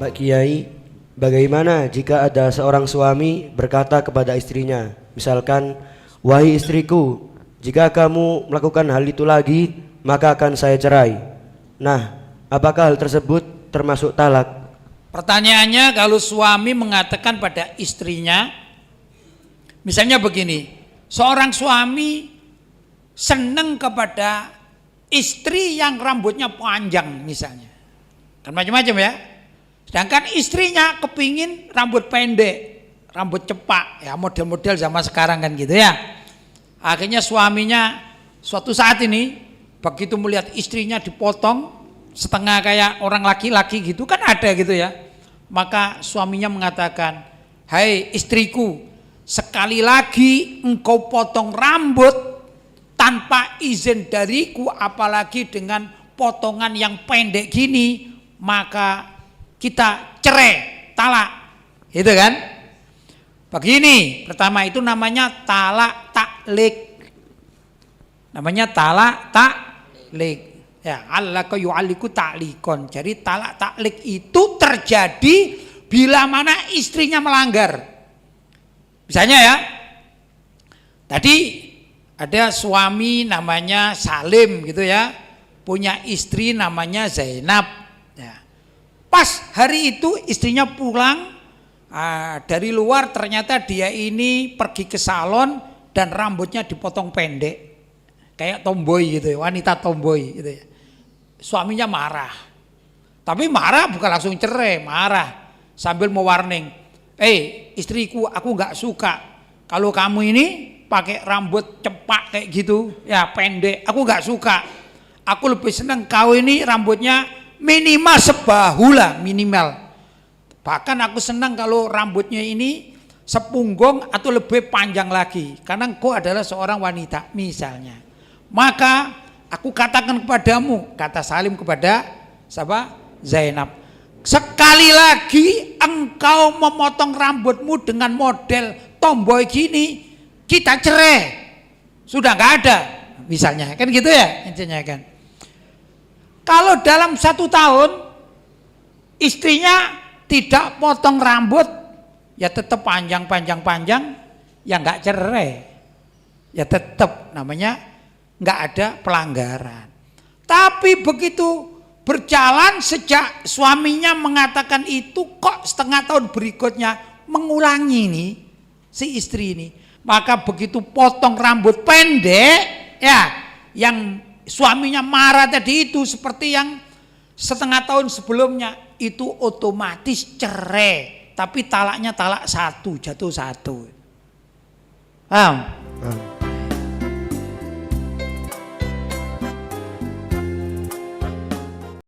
Pak Kiai, bagaimana jika ada seorang suami berkata kepada istrinya, misalkan, wahai istriku, jika kamu melakukan hal itu lagi, maka akan saya cerai. Nah, apakah hal tersebut termasuk talak? Pertanyaannya, kalau suami mengatakan pada istrinya, misalnya begini, seorang suami senang kepada istri yang rambutnya panjang misalnya, kan macam-macam ya. Sedangkan istrinya kepingin rambut pendek, rambut cepak, ya model-model zaman sekarang kan gitu ya. Akhirnya suaminya suatu saat ini begitu melihat istrinya dipotong setengah kayak orang laki-laki gitu kan ada gitu ya. Maka suaminya mengatakan, hai istriku, sekali lagi engkau potong rambut tanpa izin dariku, apalagi dengan potongan yang pendek gini, maka kita cerai, talak, gitu kan? Begini, pertama itu namanya talak taklik, namanya talak taklik. Ya, allaka yu'alliku ta'likon. Jadi talak taklik itu terjadi bila mana istrinya melanggar. Misalnya ya, tadi ada suami namanya Salim gitu ya, punya istri namanya Zainab. Ya. Pas hari itu istrinya pulang dari luar, ternyata dia ini pergi ke salon dan rambutnya dipotong pendek. Kayak tomboy gitu ya, wanita tomboy gitu ya. Suaminya marah. Tapi marah bukan langsung cerai, marah sambil mewarning. Istriku, aku nggak suka kalau kamu ini pakai rambut cepak kayak gitu, ya pendek. Aku nggak suka. Aku lebih senang kau ini rambutnya minimal sebahu lah, minimal. Bahkan aku senang kalau rambutnya ini sepunggung atau lebih panjang lagi, karena engkau adalah seorang wanita misalnya. Maka aku katakan kepadamu, kata Salim kepada siapa? Zainab, sekali lagi engkau memotong rambutmu dengan model tomboy gini, kita cerai, sudah nggak ada misalnya, kan gitu ya intinya kan. Kalau dalam 1 tahun istrinya tidak potong rambut, ya tetap panjang, ya nggak cerai, ya tetap namanya nggak ada pelanggaran. Tapi begitu berjalan, sejak suaminya mengatakan itu, kok setengah tahun berikutnya mengulangi nih si istri ini, maka begitu potong rambut pendek, ya yang suaminya marah tadi itu seperti yang setengah tahun sebelumnya, itu otomatis cerai. Tapi talaknya talak 1, jatuh 1. Paham?